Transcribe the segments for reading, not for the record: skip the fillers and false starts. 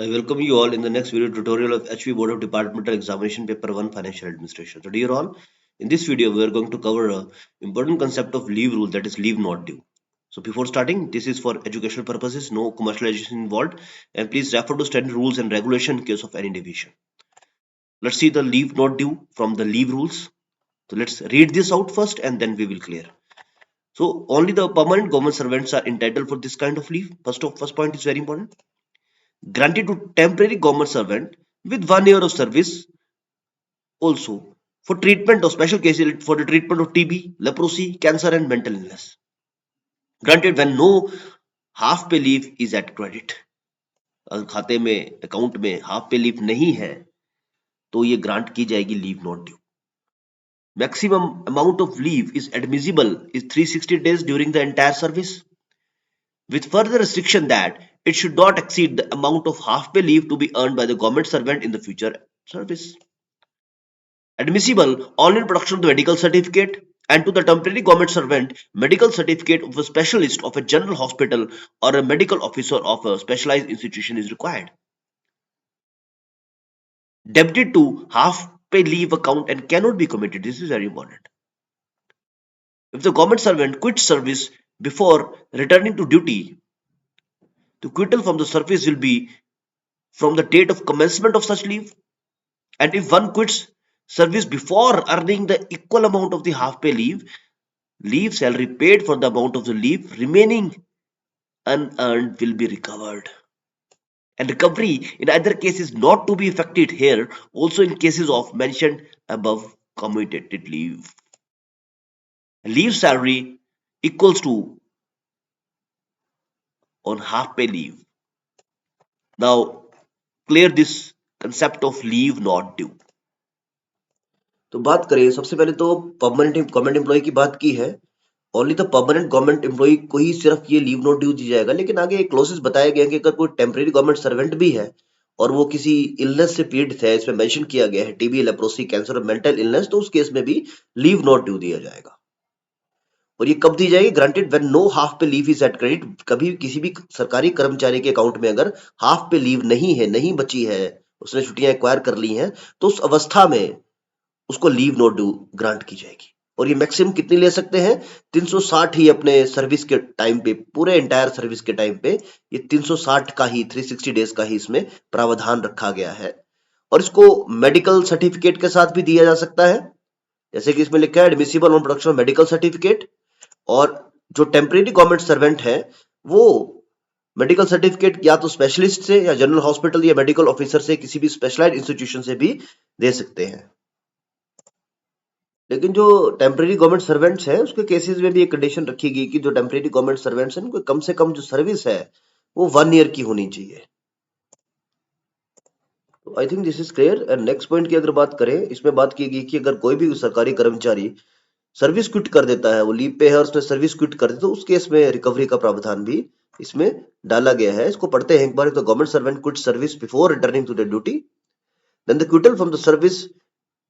I welcome you all in the next video tutorial of HV Board of Departmental Examination Paper 1 Financial Administration. So dear all, in this video we are going to cover a important concept of leave rule, that is leave not due. So before starting, this is for educational purposes, no commercialization involved, and please refer to standard rules and regulation in case of any deviation. Let's see the leave not due from the leave rules. So let's read this out first and then we will clear. So only the permanent government servants are entitled for this kind of leave. First point is very important. Granted to temporary government servant with 1 year of service also for treatment of special cases, for the treatment of TB, leprosy, cancer and mental illness. Granted when no half pay leave is at credit. अगर खाते में account में half pay leave नहीं है तो ये grant की जाएगी leave not due. Maximum amount of leave is admissible is 360 days during the entire service, with further restriction that it should not exceed the amount of half pay leave to be earned by the government servant in the future service. Admissible only in production of the medical certificate, and to the temporary government servant, medical certificate of a specialist of a general hospital or a medical officer of a specialized institution is required. Debited to half pay leave account and cannot be committed. This is very important. If the government servant quits service before returning to duty, the quittal from the service will be from the date of commencement of such leave. And if one quits service before earning the equal amount of the half pay leave salary paid for the amount of the leave remaining unearned will be recovered. And recovery in either case is not to be effected here, also in cases of mentioned above commuted leave. Leave salary equals to on half pay leave. Now clear this concept of leave not due. तो बात करें सबसे पहले तो permanent government employ की बात की है. Only the permanent government employee को ही सिर्फ ये लीव नोट ड्यू दी जाएगा, लेकिन आगे क्लोजेस बताया गया कि अगर कोई टेम्परेरी गवर्नमेंट सर्वेंट भी है और वो किसी इलनेस से पीड़ित है, इसमें मेंशन किया गया है टीबी, लेप्रोसी, कैंसर और मेंटल इलनेस, तो उस केस में भी लीव नोट ड्यू दिया जाएगा. और ये कब दी जाएगी? Granted when no half pay leave is eight credit. कभी किसी भी सरकारी कर्मचारी के अकाउंट में अगर हाफ पे लीव नहीं है, नहीं बची है, उसने छुट्टियां एक्वायर कर ली हैं, तो उस अवस्था में उसको लीव नोट ड्यू ग्रांट की जाएगी. और ये मैक्सिमम कितनी ले सकते हैं? 360 ही अपने सर्विस के टाइम पे, पूरे एंटायर सर्विस के टाइम पे ये 360 का ही 360 डेज का ही इसमें प्रावधान रखा गया है. और इसको मेडिकल सर्टिफिकेट के साथ भी दिया जा सकता है, जैसे कि इसमें लिखा है admissible on production of medical certificate. और जो टेम्परेरी गवर्नमेंट सर्वेंट है वो मेडिकल सर्टिफिकेट या तो स्पेशलिस्ट से या जनरल हॉस्पिटल या मेडिकल ऑफिसर से, किसी भी स्पेशलाइज्ड इंस्टीट्यूशन से भी दे सकते हैं. लेकिन जो टेम्परेरी गवर्नमेंट सर्वेंट्स हैं उसके केसेस में भी एक कंडीशन रखी गई कि जो टेम्परेरी गवर्नमेंट सर्वेंट्स हैं उनको कम से कम जो सर्विस है वो 1 ईयर की होनी चाहिए. I think this is clear. And next point की अगर बात करें, इसमें बात की गई कि अगर कोई भी सरकारी कर्मचारी सर्विस क्विट कर देता है, वो लीव पे है और उसने सर्विस क्विट कर दी, तो उस केस में रिकवरी का प्रावधान भी इसमें डाला गया है. इसको पढ़ते हैं एक बार. तो government servant quit service before returning to the duty, then the quittal from the service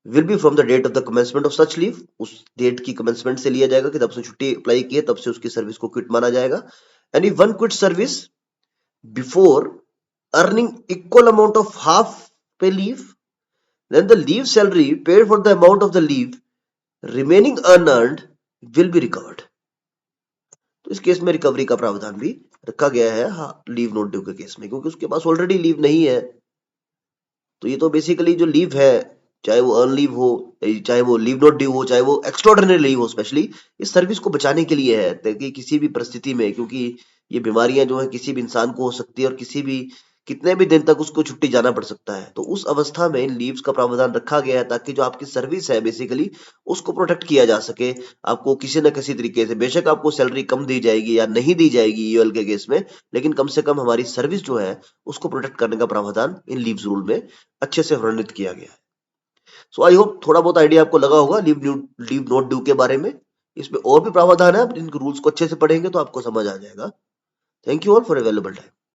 will be from the date of the commencement of such leave. उस डेट की कमेंसमेंट से लिया जाएगा कि तब से छुट्टी अप्लाई की है, तब से उसकी सर्विस को क्विट माना जाएगा. And if one quit service before earning equal amount of half pay leave, then the leave salary paid for the amount of the leave remaining unearned will be recovered. तो इस case में recovery का प्रावधान भी रखा गया है leave note due के केस में, क्योंकि उसके पास ऑलरेडी लीव नहीं है. तो ये तो बेसिकली जो लीव है, चाहे वो अर्न लीव हो, चाहे वो लीव नोट ड्यू हो, चाहे वो एक्स्ट्राऑर्डिनरी लीव हो, स्पेशली इस सर्विस को बचाने के लिए है, ताकि किसी भी परिस्थिति में, क्योंकि ये बीमारियां जो है किसी भी इंसान को हो सकती है और किसी भी कितने भी दिन तक उसको छुट्टी जाना पड़ सकता है. तो उस अवस्था में इन लीव्स का प्रावधान रखा गया है ताकि जो आपकी सर्विस है बेसिकली उसको प्रोटेक्ट किया जा सके. आपको किसी न किसी तरीके से, बेशक आपको सैलरी कम दी जाएगी या नहीं दी जाएगी ईएल के केस में, लेकिन कम से कम हमारी सर्विस जो है उसको प्रोटेक्ट करने का प्रावधान इन लीव्स रूल में अच्छे से वर्णित किया गया है. सो आई होप थोड़ा बहुत आइडिया आपको लगा होगा लीव नोट ड्यू के बारे में. इसमें और भी प्रावधान है, आप इन रूल्स को अच्छे से पढ़ेंगे तो आपको समझ आ जाएगा. Thank you all for available time.